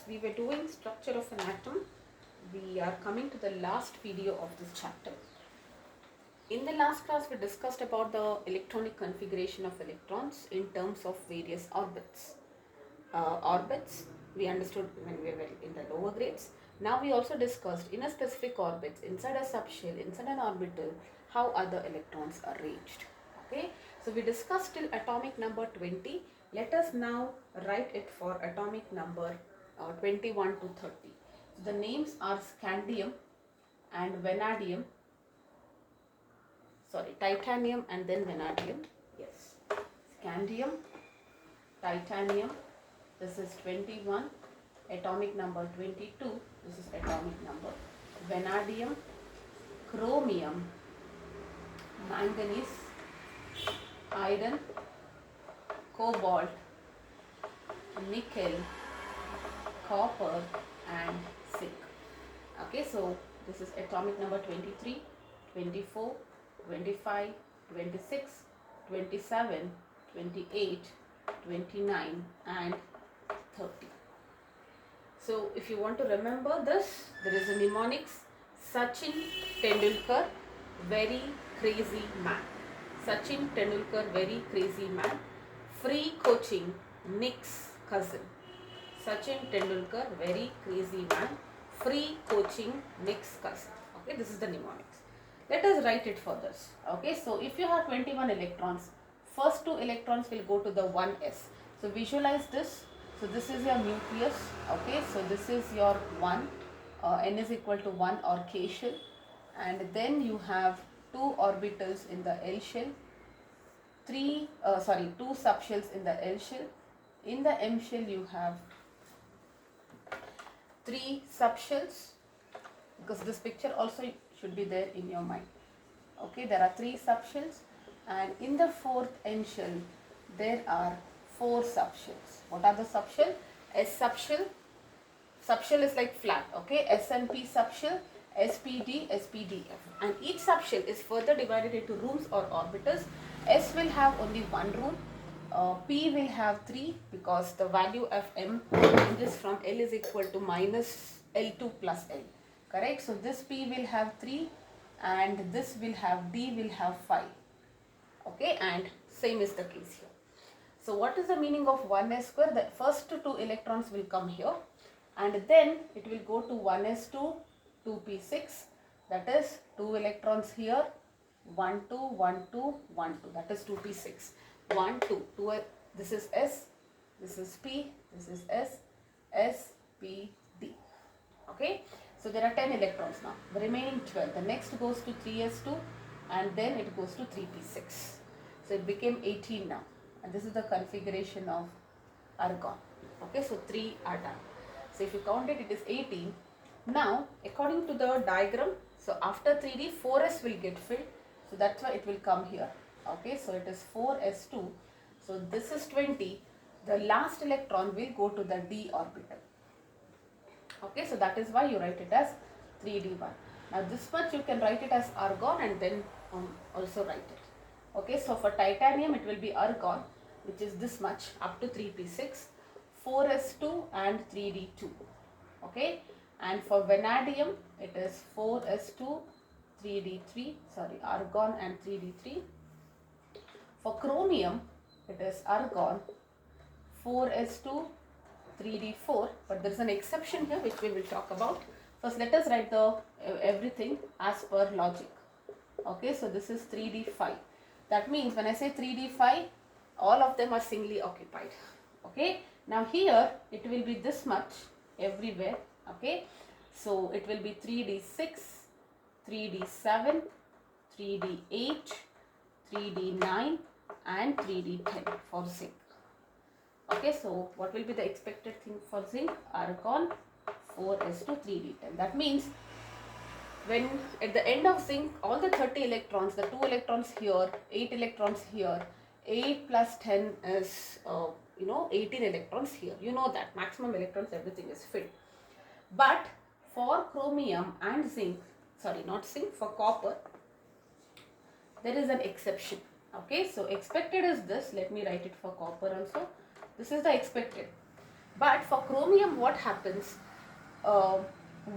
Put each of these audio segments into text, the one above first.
we were doing structure of an atom. We are coming to the last video of this chapter. In the last class, we discussed about the electronic configuration of electrons in terms of various orbits. Orbits we understood when we were in the lower grades. Now we also discussed in a specific orbit, inside a subshell, inside an orbital, how other electrons are arranged. Okay, so we discussed till atomic number 20. Let us now write it for atomic number 21 to 30. So the names are scandium and vanadium. Sorry, titanium and then vanadium. Yes, scandium, titanium. This is 21, atomic number 22, this is atomic number, vanadium, chromium, manganese, iron, cobalt, nickel, copper and zinc. Okay, so this is atomic number 23, 24, 25, 26, 27, 28, 29 and 30. So if you want to remember this, there is a mnemonics: Sachin Tendulkar, very crazy man. Sachin Tendulkar, very crazy man. Free coaching, Nick's cousin. Sachin Tendulkar, very crazy man. Free coaching, Nick's cousin. Okay, this is the mnemonics. Let us write it for this. Okay, so if you have 21 electrons, first 2 electrons will go to the 1s. So visualize this. So this is your nucleus. Okay, so this is your 1, n is equal to 1 or k shell, and then you have 2 orbitals in the L shell, 2 subshells in the L shell. In the M shell you have 3 subshells, because this picture also should be there in your mind. Okay, there are 3 subshells, and in the 4th N shell there are 4 subshells. What are the subshell? S subshell. Subshell is like flat. Okay, S and P subshell, SPD, SPDF, and each subshell is further divided into rooms or orbitals. S will have only 1 room. P will have 3, because the value of M ranges from L is equal to minus L2 plus L. Correct? So this P will have 3, and this will have D will have 5. Okay, and same is the case here. So what is the meaning of 1s square? The first 2 electrons will come here, and then it will go to 1s2, 2p6, that is 2 electrons here, 1 2 1 2 1 2, that is 2p6, 1 2 2, this is S, this is P, this is S, S, P, D. Okay, so there are 10 electrons now, the remaining 12. The next goes to 3s2, and then it goes to 3p6. So it became 18 now, and this is the configuration of argon. Okay, so 3 are done. So if you count it, it is 18. Now according to the diagram, so after 3D 4s will get filled, so that's why it will come here. Okay, so it is 4s2, so this is 20. The last electron will go to the d orbital. Okay, so that is why you write it as 3d1. Now this much you can write it as argon, and then also write it. Okay, so for titanium it will be argon, which is this much up to 3p6, 4s2 and 3d2. Okay, and for vanadium it is 4s2, 3d3, sorry, argon and 3d3. For chromium it is argon, 4s2, 3d4, but there is an exception here which we will talk about. First let us write the everything as per logic. Okay, so this is 3d5. That means when I say 3d5, all of them are singly occupied. Okay, now here it will be this much everywhere. Okay, so it will be 3d6, 3d7, 3d8, 3d9 and 3d10 for zinc. Okay, so what will be the expected thing for zinc? Argon, 4s2, 3d10. That means when at the end of zinc, all the 30 electrons, the 2 electrons here, 8 electrons here, 8 plus 10 is 18 electrons here. You know that maximum electrons, everything is filled. But for chromium and zinc, sorry, not zinc, for copper, there is an exception. Okay, so expected is this. Let me write it for copper also. This is the expected. But for chromium, what happens? Uh,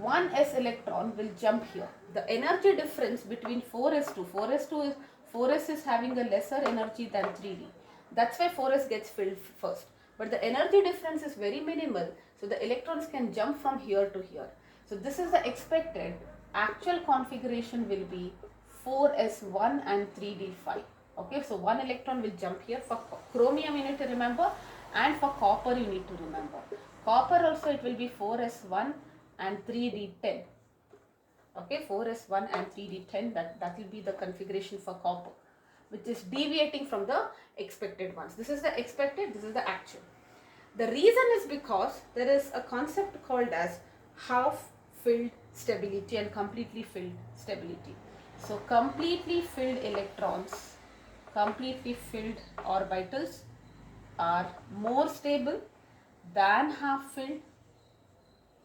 1s electron will jump here. The energy difference between 4s is having a lesser energy than 3d. That's why 4s gets filled first. But the energy difference is very minimal, so the electrons can jump from here to here. So this is the expected. Actual configuration will be 4s1 and 3d5. Okay, so one electron will jump here. For chromium you need to remember, and for copper you need to remember. Copper also it will be 4s1 and 3d10. Okay, 4s1 and 3d10, that will be the configuration for copper, which is deviating from the expected ones. This is the expected, this is the actual. The reason is because there is a concept called as half filled stability and completely filled stability. So completely filled electrons, completely filled orbitals are more stable than half filled,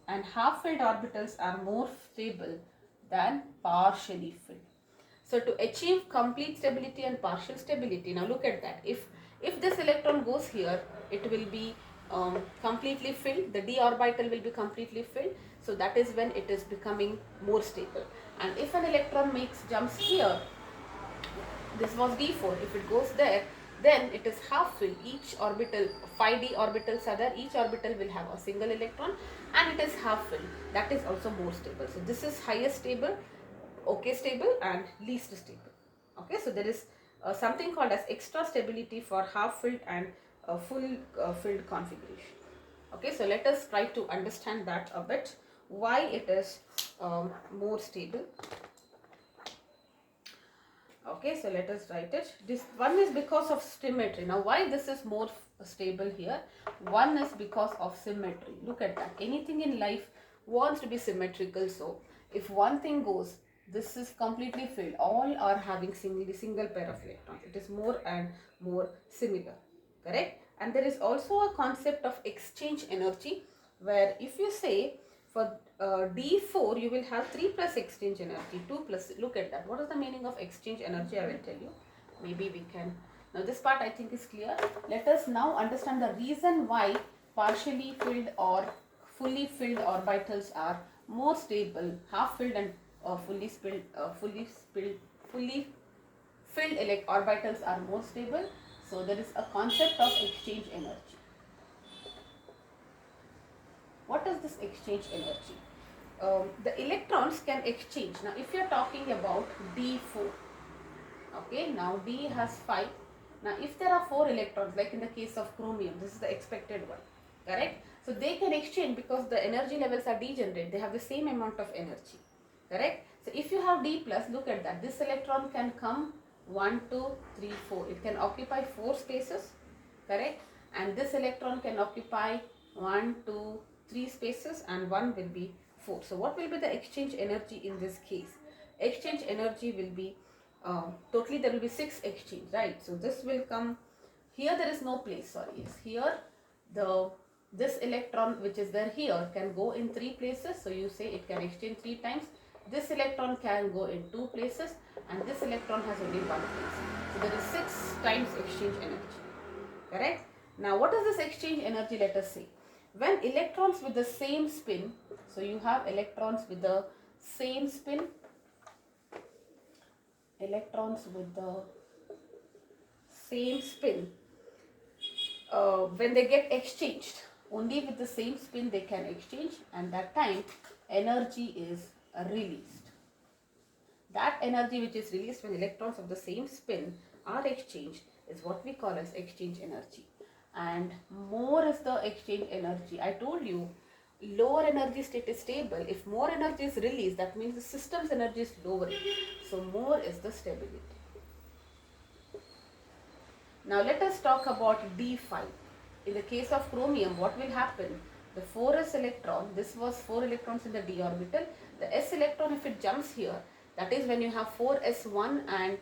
and half filled orbitals are more stable than partially filled. So to achieve complete stability and partial stability, now look at that. If this electron goes here, it will be completely filled. The d orbital will be completely filled. So that is when it is becoming more stable. And if an electron makes jumps here, this was d4. If it goes there, then it is half filled. Each orbital, 5d orbitals are there. Each orbital will have a single electron, and it is half filled. That is also more stable. So this is highest stable, okay stable, and least stable. Okay, so there is something called as extra stability for half filled and full filled configuration. Okay, so let us try to understand that a bit, why it is more stable. Okay, so let us write it. This one is because of symmetry. Now why this is more stable here? One is because of symmetry. Look at that. Anything in life wants to be symmetrical. So if one thing goes, this is completely filled. All are having single pair of electrons. It is more and more similar. Correct? And there is also a concept of exchange energy, where if you say for D4 you will have 3 plus exchange energy, 2 plus, look at that. What is the meaning of exchange energy? I will tell you. Maybe we can, now this part I think is clear. Let us now understand the reason why partially filled or fully filled orbitals are more stable. Half filled and fully filled orbitals are more stable. So there is a concept of exchange energy. What is this exchange energy? The electrons can exchange. Now if you are talking about D4, okay, now D has 5. Now if there are 4 electrons, like in the case of chromium, this is the expected one, correct? So they can exchange because the energy levels are degenerate. They have the same amount of energy, correct? So if you have D plus, look at that. This electron can come 1, 2, 3, 4. It can occupy 4 spaces, correct? And this electron can occupy 1, 2, 3 spaces, and 1 will be 4. So what will be the exchange energy in this case? Exchange energy will be totally there will be 6 exchange, right? So this will come here. There is no place, sorry, yes, here this electron which is there here can go in 3 places. So you say it can exchange 3 times. This electron can go in 2 places, and this electron has only 1 place. So there is 6 times exchange energy, correct? Now what is this exchange energy? Let us see. When electrons with the same spin, so you have electrons with the same spin, electrons with the same spin, when they get exchanged, only with the same spin they can exchange, and that time energy is released. That energy which is released when electrons of the same spin are exchanged is what we call as exchange energy. And more is the exchange energy. I told you lower energy state is stable. If more energy is released, that means the system's energy is lowering. So more is the stability. Now let us talk about D5. In the case of chromium, what will happen? The 4s electron, this was 4 electrons in the d orbital. The s electron, if it jumps here, that is when you have 4s1 and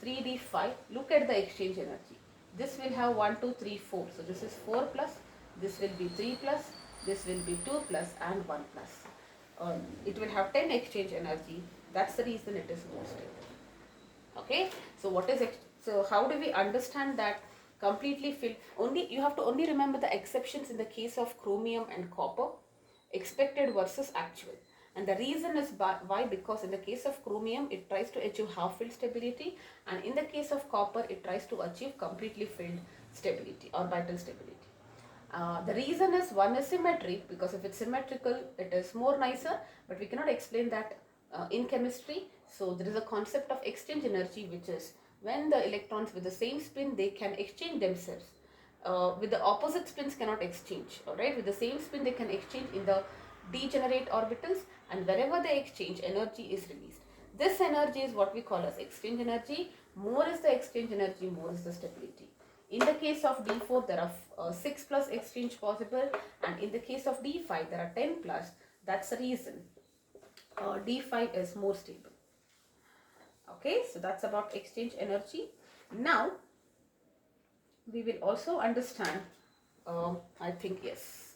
3d5. Look at the exchange energy. This will have 1, 2, 3, 4. So this is 4 plus, this will be 3 plus, this will be 2 plus, and 1 plus. It will have 10 exchange energy. That's the reason it is more stable. Okay, so what is so how do we understand that completely filled. Only you have to only remember the exceptions in the case of chromium and copper, expected versus actual. And the reason is why, because in the case of chromium it tries to achieve half filled stability, and in the case of copper it tries to achieve completely filled stability, orbital stability. The reason is, one is symmetric, because if it's symmetrical it is more nicer, but we cannot explain that in chemistry. So there is a concept of exchange energy, which is when the electrons with the same spin, they can exchange themselves. With the opposite spins cannot exchange, alright. With the same spin they can exchange in the degenerate orbitals, and wherever they exchange, energy is released. This energy is what we call as exchange energy. More is the exchange energy, more is the stability. In the case of D4 there are 6 plus exchange possible, and in the case of D5 there are 10 plus. That's the reason D5 is more stable. Okay, so that's about exchange energy. Now we will also understand, I think, yes.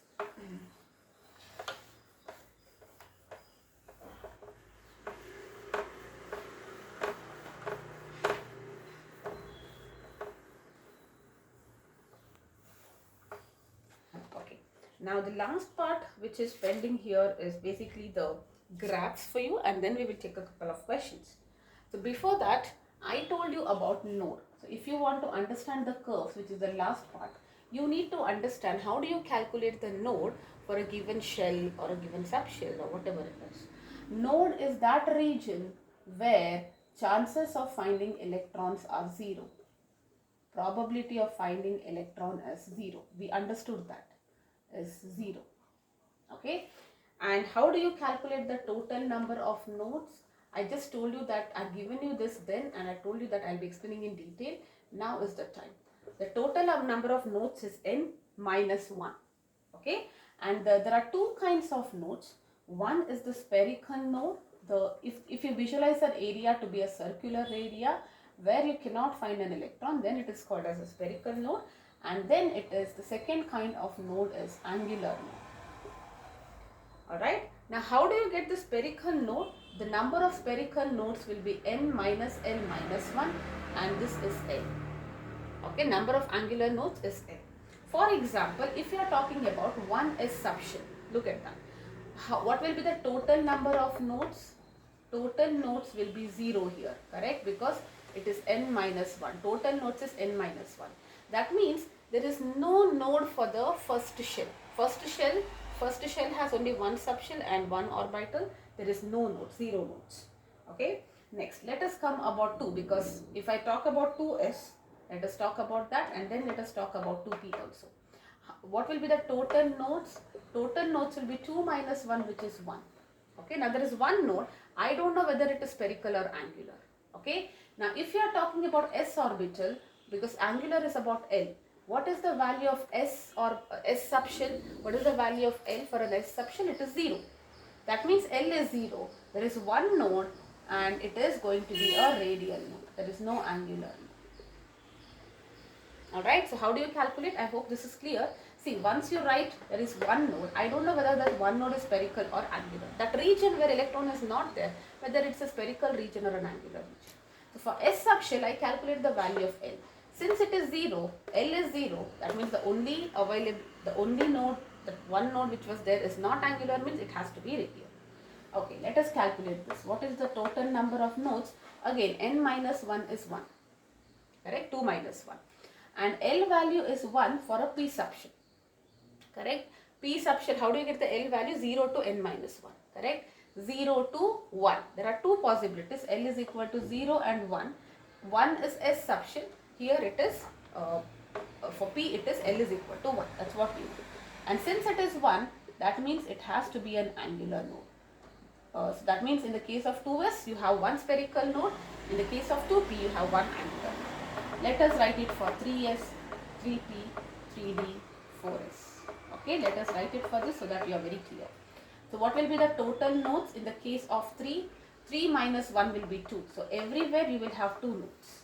Okay, now the last part which is pending here is basically the graphs for you, and then we will take a couple of questions. So before that, I told you about node. So if you want to understand the curves, which is the last part, you need to understand how do you calculate the node for a given shell or a given subshell or whatever it is. Node is that region where chances of finding electrons are 0. Probability of finding electron is 0. We understood that is 0. Okay. And how do you calculate the total number of nodes? I just told you that I've given you this then, and I told you that I'll be explaining in detail. Now is the time. The total number of nodes is n minus 1. Okay. And there are two kinds of nodes. One is the spherical node. If you visualize an area to be a circular area where you cannot find an electron, then it is called as a spherical node. And then it is the second kind of node is angular node. Alright. Now how do you get the spherical node? The number of spherical nodes will be n minus l minus 1, and this is n. Okay, number of angular nodes is n. For example, if you are talking about 1s subshell, look at that. What will be the total number of nodes? Total nodes will be 0 here, correct? Because it is n minus 1. Total nodes is n minus 1. That means there is no node for the first shell. First shell has only one subshell and one orbital. There is no node, 0 nodes. Okay. Next, let us come about 2, because if I talk about 2s, let us talk about that, and then let us talk about 2p also. What will be the total nodes? Total nodes will be 2 minus 1, which is 1. Okay. Now there is one node. I don't know whether it is spherical or angular. Okay. Now if you are talking about s orbital, because angular is about L, what is the value of S or S subshell? What is the value of L for an S subshell? It is 0. That means L is 0. There is one node and it is going to be a radial node. There is no angular node. Alright, so how do you calculate? I hope this is clear. See, once you write there is one node, I don't know whether that one node is spherical or angular. That region where electron is not there, whether it's a spherical region or an angular region. So for S subshell, I calculate the value of L. Since it is 0, L is 0, that means the only node, the one node which was there is not angular, means it has to be radial. Okay, let us calculate this. What is the total number of nodes? Again, n minus 1 is 1. Correct? 2 minus 1. And L value is 1 for a P subshell. Correct? P subshell, how do you get the L value? 0 to n minus 1. Correct? 0 to 1. There are two possibilities. L is equal to 0 and 1. 1 is S subshell. Here it is, for P it is L is equal to 1. That's what we do. And since it is 1, that means it has to be an angular node. So that means in the case of 2s, you have one spherical node. In the case of 2p, you have one angular node. Let us write it for 3s, 3p, 3d, 4s. Okay, let us write it for this so that you are very clear. So what will be the total nodes? In the case of 3, 3 minus 1 will be 2. So everywhere you will have 2 nodes.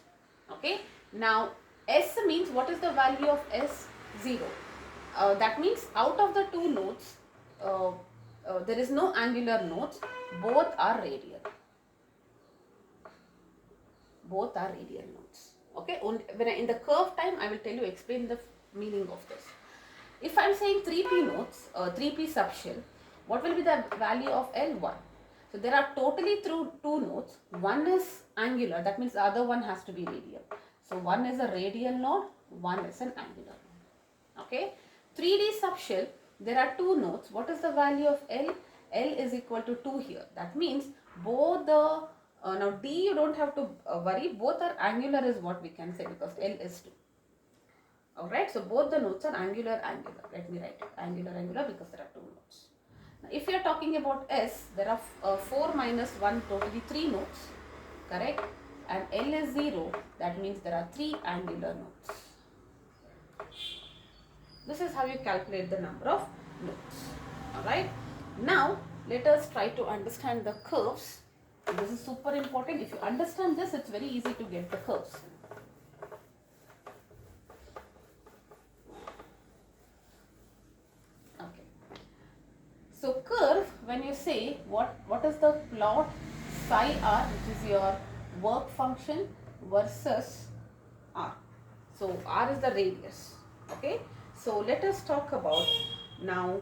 Okay. Now S means, what is the value of S? 0. That means out of the 2 nodes, there is no angular nodes. Both are radial. Both are radial nodes. Okay, when in the curve time, I will tell you, explain the meaning of this. If I am saying 3p nodes, 3p subshell, what will be the value of L1? So there are totally two nodes. One is angular, that means the other one has to be radial. So one is a radial node, one is an angular node. Okay. 3D subshell, there are two nodes. What is the value of L? L is equal to 2 here. That means both the, now D you don't have to worry, both are angular is what we can say, because L is 2. Alright, so both the nodes are angular. Let me write it, angular because there are two nodes. Now, if you are talking about S, there are 4 minus 1, totally 3 nodes, correct? And L is 0, that means there are 3 angular nodes. This is how you calculate the number of nodes. Alright, now let us try to understand the curves. This is super important. If you understand this, it's very easy to get the curves. So curve, when you say what is the plot psi r, which is your work function, versus r. So r is the radius. Okay. So let us talk about now.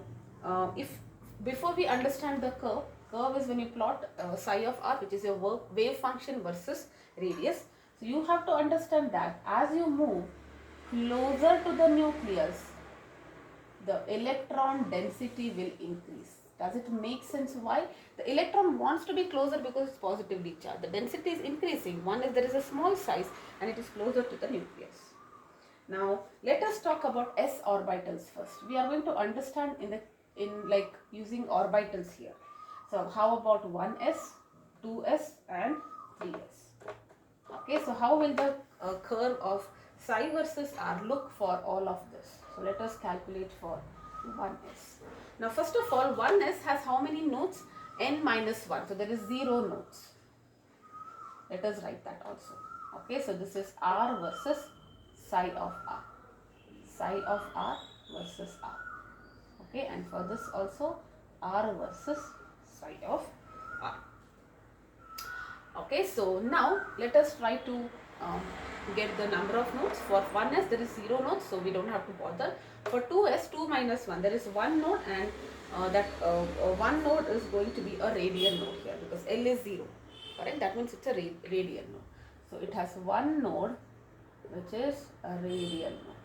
If before we understand the curve is when you plot psi of r, which is your wave function versus radius. So you have to understand that as you move closer to the nucleus, the electron density will increase. Does it make sense why? The electron wants to be closer because it's positively charged. The density is increasing. One is there is a small size and it is closer to the nucleus. Now let us talk about s orbitals first. We are going to understand in like using orbitals here. So how about 1s, 2s and 3s? Okay, so how will the curve of psi versus r look for all of this? So let us calculate for 1s. Now first of all, 1s has how many nodes? N minus 1. So there is 0 nodes. Let us write that also. Okay, so this is r versus psi of r. Psi of r versus r. Okay, and for this also r versus psi of r. Okay, so now let us try to get the number of nodes. For 1s there is 0 nodes, so we don't have to bother. For 2s, 2 minus 1, there is 1 node, and that 1 node is going to be a radial node here because L is 0, correct? That means it's a radial node. So it has 1 node which is a radial node.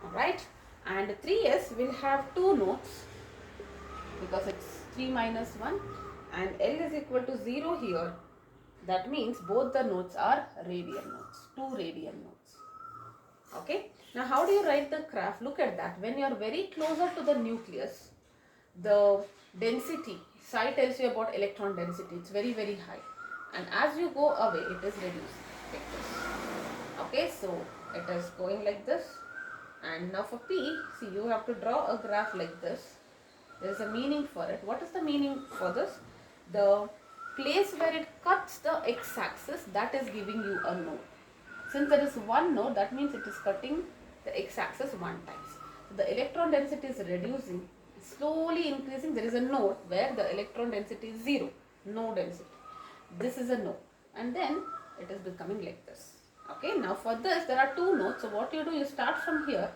Alright, and 3s will have 2 nodes because it's 3 minus 1, and L is equal to 0 here. That means both the nodes are radial nodes, 2 radial nodes. Okay. Now how do you write the graph? Look at that. When you are very closer to the nucleus, the density, psi tells you about electron density. It's very, very high. And as you go away, it is reduced like this. Okay. So it is going like this. And now for P, see, you have to draw a graph like this. There is a meaning for it. What is the meaning for this? The place where it cuts the x-axis, that is giving you a node. Since there is one node, that means it is cutting the x-axis one time. So the electron density is reducing, slowly increasing. There is a node where the electron density is 0, no density. This is a node, and then it is becoming like this. Okay, now for this there are 2 nodes. So what you do, you start from here,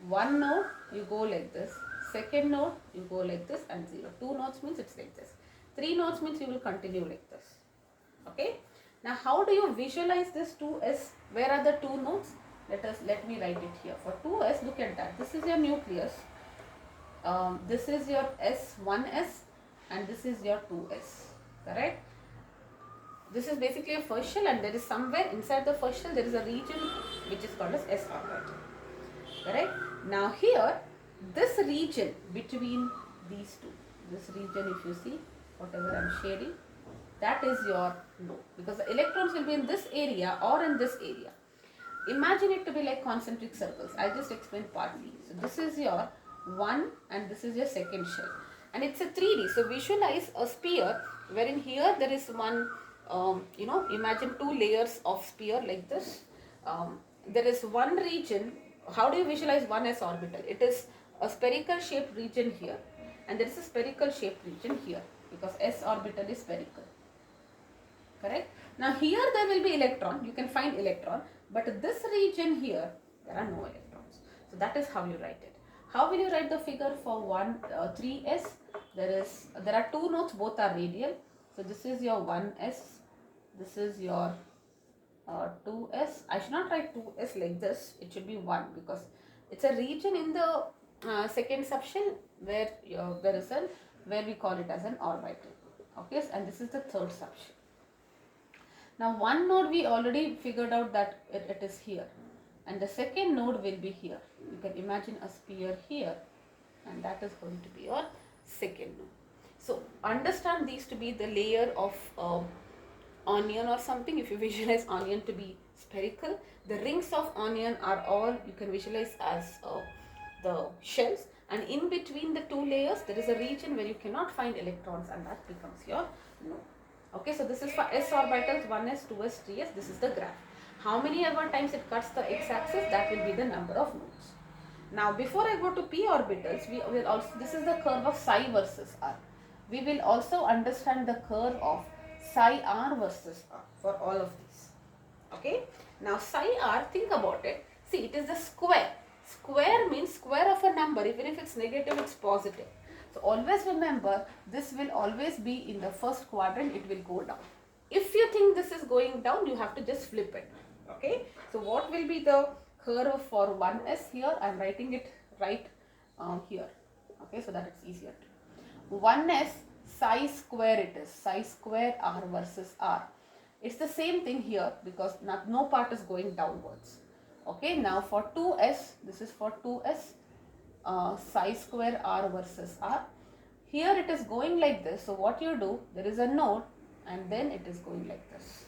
1 node, you go like this, second node, you go like this, and 0. 2 nodes means it's like this. 3 nodes means you will continue like this. Okay. Now how do you visualize this 2s? Where are the 2 nodes? Let me write it here. For 2s, look at that. This is your nucleus. This is your S1s, and this is your 2s. Correct? This is basically a first shell, and there is somewhere inside the first shell there is a region which is called as s orbital. Correct? Now here, this region between these two, this region, if you see, whatever I am shading, that is your node, because the electrons will be in this area or in this area. Imagine it to be like concentric circles. I'll just explain partly. So this is your one and this is your second shell, and it's a 3D. So visualize a sphere wherein here there is one, imagine 2 layers of sphere like this. There is one region. How do you visualize 1s orbital? It is a spherical shaped region here, and there is a spherical shaped region here because s orbital is spherical. Correct? Now here there will be electron, you can find electron, but this region here, there are no electrons. So that is how you write it. How will you write the figure for 3s? There are two nodes, both are radial. So this is your 1s, this is your 2s. I should not write 2s like this, it should be 1 because it's a region in the second subshell where where we call it as an orbital. Okay, and this is the third subshell. Now one node we already figured out that it is here, and the second node will be here. You can imagine a sphere here, and that is going to be your second node. So understand these to be the layer of onion or something. If you visualize onion to be spherical, the rings of onion are all you can visualize as the shells, and in between the two layers there is a region where you cannot find electrons, and that becomes your node. Okay, so this is for s orbitals, 1s, 2s, 3s. This is the graph. How many ever times it cuts the x-axis, that will be the number of nodes. Now before I go to p orbitals, we will also, this is the curve of psi versus r. We will also understand the curve of psi r versus r for all of these. Okay, now psi r, think about it. See, it is the square. Square means square of a number. Even if it's negative, it's positive. So always remember, this will always be in the first quadrant, it will go down. If you think this is going down, you have to just flip it. Okay, so what will be the curve for 1s here? I am writing it right here. Okay, so that it's easier. 1s psi square it is, psi square r versus r. It's the same thing here because no part is going downwards. Okay, now for 2s, this is for 2s, psi square r versus r. Here it is going like this. So what you do, there is a node and then it is going like this.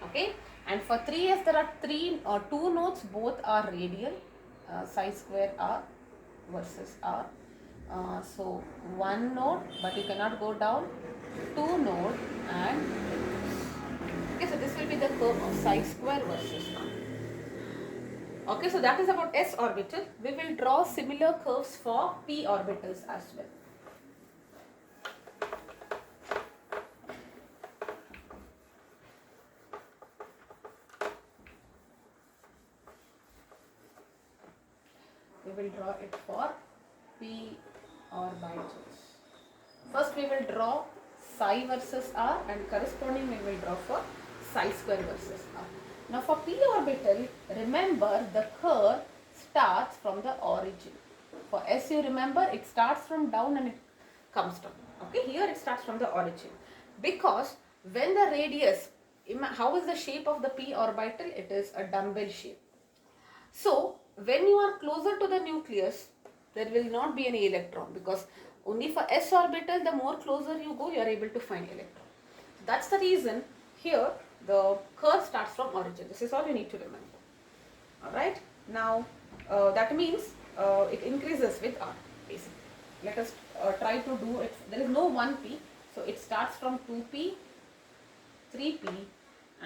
Okay, and for 3s there are two nodes, both are radial, psi square r versus r. So one node, but you cannot go down, two node, and okay, so this will be the curve of psi square versus r. Okay, so that is about s orbital. We will draw similar curves for p orbitals as well. We will draw it for p orbitals. First we will draw psi versus r, and corresponding we will draw for psi square versus r. Now for p orbital, remember the curve starts from the origin. For s, you remember it starts from down and it comes down. Okay, here it starts from the origin, because when the radius, how is the shape of the p orbital? It is a dumbbell shape. So when you are closer to the nucleus, there will not be any electron, because only for s orbital, the more closer you go, you are able to find electron. That's the reason here the curve starts from origin. This is all you need to remember. Alright, now that means it increases with r basically. Let us try to do it. There is no 1p, so it starts from 2p, 3p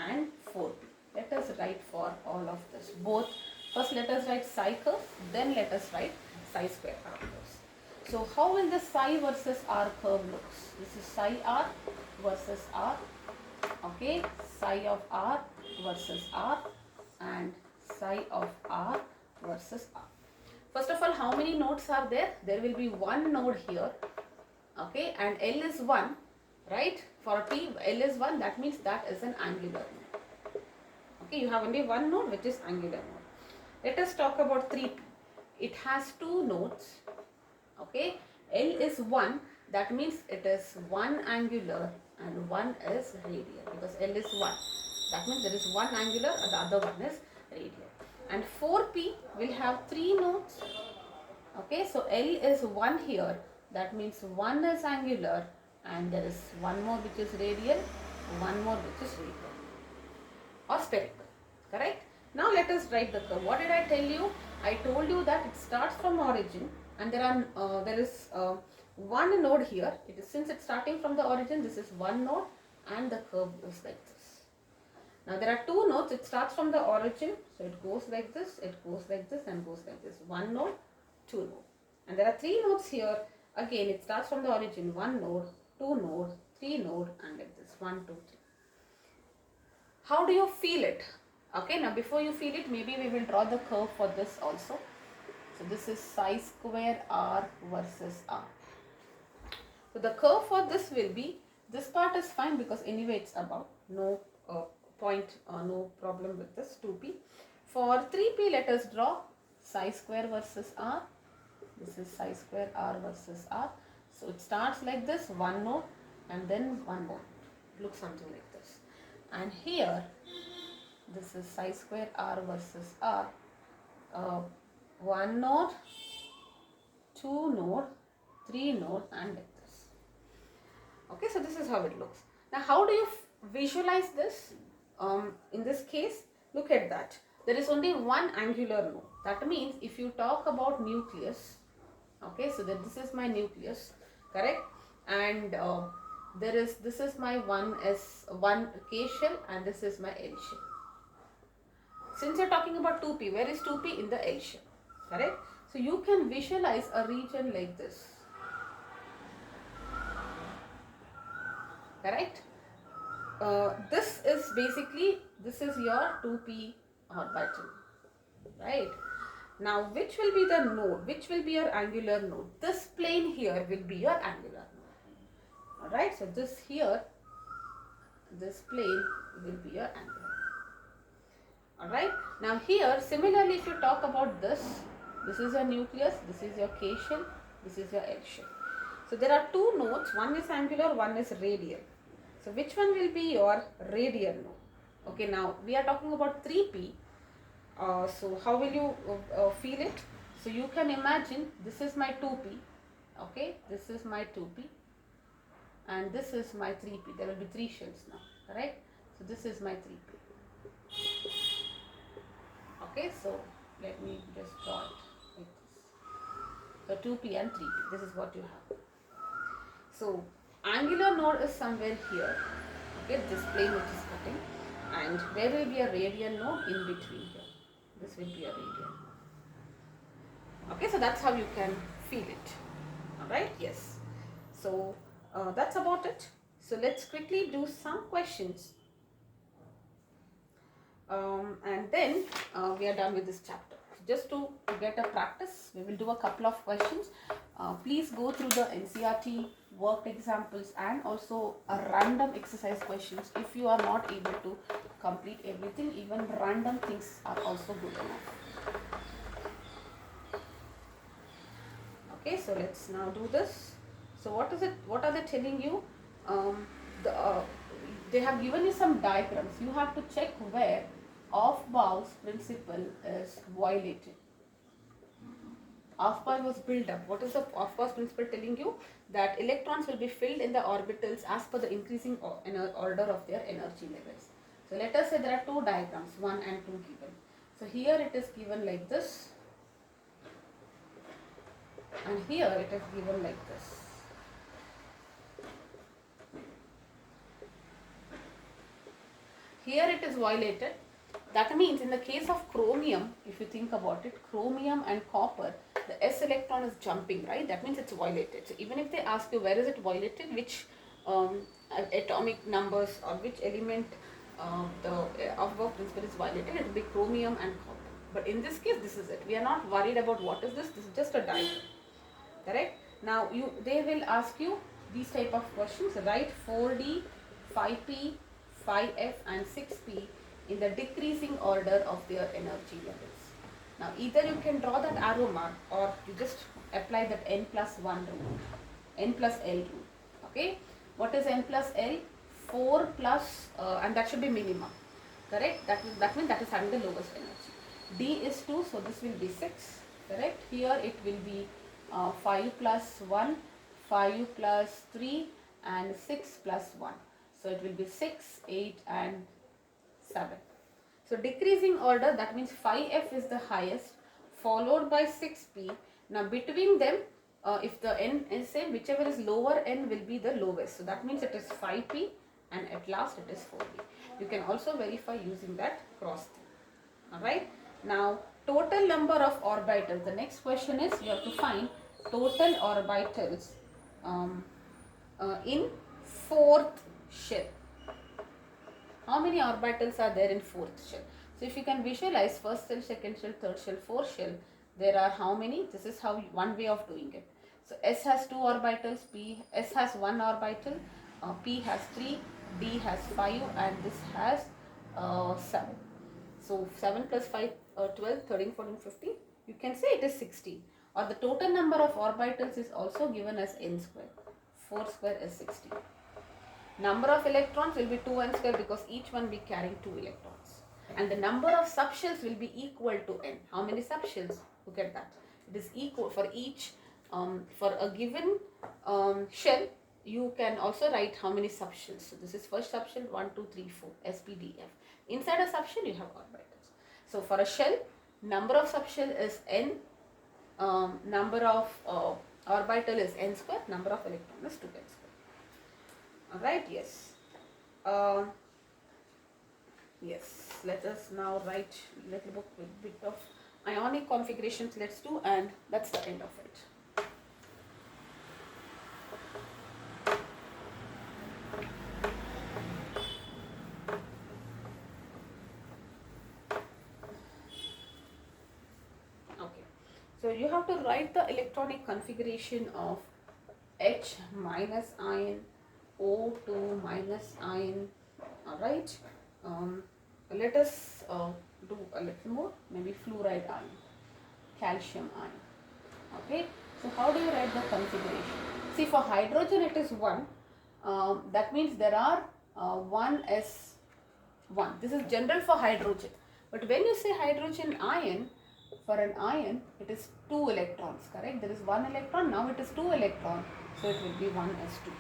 and 4p. Let us write for all of this. Both, first let us write psi curve, then let us write psi square r curves. So how will the psi versus r curve looks? This is psi r versus r. Okay, psi of r versus r and psi of r versus r. First of all, how many nodes are there? There will be one node here. Okay, and L is 1, right? For P, L is 1, that means that is an angular node. Okay, you have only one node which is angular node. Let us talk about 3P. It has two nodes. Okay, L is 1, that means it is one angular and one is radial, because L is 1. That means there is one angular and the other one is radial. And 4P will have 3 nodes. Okay, so L is 1 here, that means one is angular and there is one more which is radial, one more which is radial or spherical, correct? Now let us write the curve. What did I tell you? I told you that it starts from origin and there is one node here. It is, since it's starting from the origin, this is one node and the curve goes like this. Now there are two nodes. It starts from the origin, so it goes like this, it goes like this and goes like this. One node, two node. And there are 3 nodes here. Again, it starts from the origin, one node, two node, 3 node and like this, 1, 2, 3. How do you feel it? Okay, now before you feel it, maybe we will draw the curve for this also. So this is psi square r versus r. So the curve for this will be, this part is fine because anyway it's above, no no problem with this 2p. For 3p, let us draw psi square versus r. This is psi square r versus r. So it starts like this, one node and then one node. It looks something like this. And here, this is psi square r versus r. One node, two node, three node, and like this. Okay, so this is how it looks. Now, how do you visualize this? In this case, look at that. There is only one angular node. That means if you talk about nucleus, okay, so that this is my nucleus, correct? And this is my one K shell and this is my L shell. Since you're talking about 2p, where is 2p? In the L shell, correct? So you can visualize a region like this, correct? This is basically, this is your 2p orbital, right? Now, which will be the node? Which will be your angular node? This plane here will be your angular node. Alright, so this here, this plane will be your angular node. Alright, now here, similarly, if you talk about this is your nucleus, this is your K shell, this is your L shell. So there are two nodes, one is angular, one is radial. So which one will be your radial node? Okay, now we are talking about 3p. So how will you feel it? So you can imagine this is my 2p, okay, this is my 2p and this is my 3p. There will be three shells now, correct? So this is my 3p. Okay, so let me just draw it like this. So 2p and 3p, this is what you have. So angular node is somewhere here, okay, this plane which is cutting, and there will be a radial node in between here. This will be a radial. Okay, so that's how you can feel it. Alright, yes. So that's about it. So let's quickly do some questions. And then we are done with this chapter. Just to get a practice, we will do a couple of questions. Please go through the NCERT worked examples and also a random exercise questions. If you are not able to complete everything, even random things are also good enough. Okay, so let's now do this. So what is it? What are they telling you? They have given you some diagrams. You have to check where Aufbau's principle is violated. Aufbau was built up. What is the Aufbau's principle telling you? That electrons will be filled in the orbitals as per the increasing order of their energy levels. So let us say there are two diagrams, 1 and 2 given. So here it is given like this, and here it is given like this. Here it is violated. That means in the case of chromium, if you think about it, chromium and copper, the s electron is jumping, right? That means it's violated. So even if they ask you where is it violated, which atomic numbers or which element the Aufbau principle is violated, it will be chromium and copper. But in this case, this is it. We are not worried about what is this. This is just a diagram, correct? Now they will ask you these type of questions. Write 4d, 5p, 5f and 6p in the decreasing order of their energy levels. Now either you can draw that arrow mark or you just apply that n plus 1 rule, n plus L rule. Okay, what is n plus L? 4 plus and that should be minimum, correct? That means that is having the lowest energy. D is 2, so this will be 6, correct? Here it will be 5 plus 1, 5 plus 3 and 6 plus 1. So it will be 6, 8 and 7. So decreasing order, that means 5f is the highest, followed by 6p. Now between them, if the n is same, whichever is lower n will be the lowest. So that means it is 5p and at last it is 4p. You can also verify using that cross thing. Alright. Now total number of orbitals. The next question is you have to find total orbitals in fourth shell. How many orbitals are there in fourth shell? So if you can visualize first shell, second shell, third shell, fourth shell, there are how many? This is how one way of doing it. So S has 2 orbitals, S has 1 orbital, P has 3, D has 5, and this has 7. So 7 plus 5, 12, 13, 14, 15. You can say it is 16. Or the total number of orbitals is also given as n square. 4 square is 16. Number of electrons will be 2n square because each one be carrying 2 electrons. And the number of subshells will be equal to n. How many subshells? Look at that. It is equal for each, for a given shell, you can also write how many subshells. So this is first subshell 1, 2, 3, 4, S, P, D, F. Inside a subshell you have orbitals. So for a shell, number of subshell is n, number of orbital is n square, number of electron is 2n square. Alright, yes. Yes, let us now write little bit of ionic configurations, let's do, and that's the end of it. Okay, so you have to write the electronic configuration of H minus ion, O2 minus ion. Alright, let us do a little more, maybe fluoride ion, calcium ion. Okay, so how do you write the configuration? See, for hydrogen it is 1, that means there are 1s1. This is general for hydrogen, but when you say hydrogen ion, for an ion it is 2 electrons, correct? There is 1 electron, now it is 2 electron, so it will be 1s2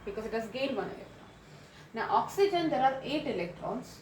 because it has gained 1 electron. Now oxygen, there are 8 electrons,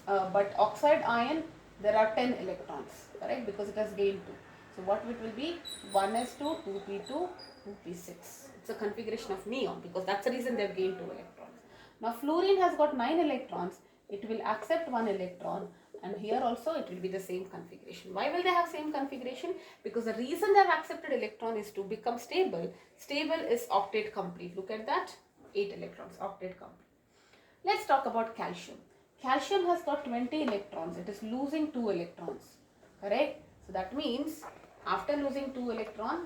but oxide ion there are 10 electrons, correct, because it has gained 2. So what it will be? 1s2, 2p2, 2p6. It's a configuration of neon because that's the reason they have gained 2 electrons. Now fluorine has got 9 electrons, it will accept 1 electron, and here also it will be the same configuration. Why will they have same configuration? Because the reason they have accepted electron is to become stable. Stable is octet complete. Look at that, 8 electrons, octet complete. Let's talk about calcium. Calcium has got 20 electrons. It is losing 2 electrons. Correct? So that means after losing 2 electron,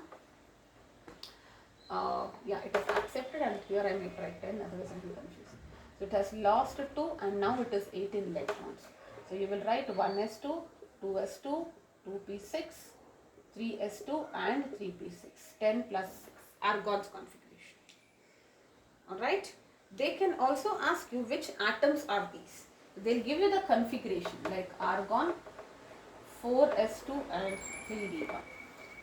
it is accepted, and here I may write 10, otherwise I will be confused. So it has lost 2 and now it is 18 electrons. So you will write 1s2, 2s2, 2p6, 3s2 and 3p6. 10 plus 6. Argon's configuration. Alright? They can also ask you which atoms are these. They'll give you the configuration like argon, 4s2 and 3d1.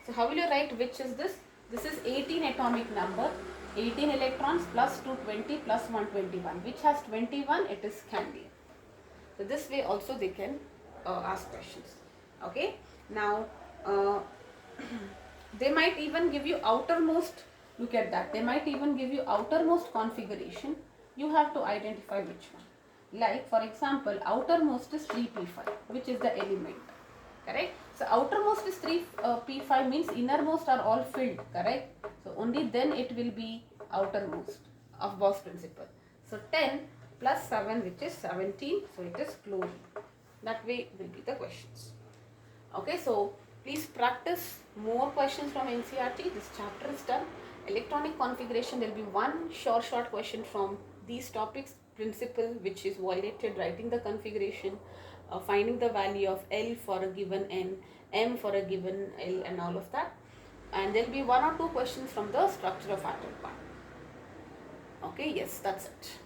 So how will you write which is this? This is 18 atomic number, 18 electrons plus 220 plus 121. Which has 21? It is scandium. So this way also they can ask questions. Okay. Now they might even give you outermost. Look at that. They might even give you outermost configuration. You have to identify which one. Like for example, outermost is 3p5, which is the element. Correct? So outermost is 3p5 means innermost are all filled. Correct? So only then it will be outermost of Bose principle. So 10 plus 7, which is 17. So it is chlorine. That way will be the questions. Okay, so please practice more questions from NCERT. This chapter is done. Electronic configuration, there will be one short question from these topics. Principle which is violated, writing the configuration, finding the value of L for a given N, M for a given L, and all of that. And there will be 1 or 2 questions from the structure of atom part. Okay, yes, that's it.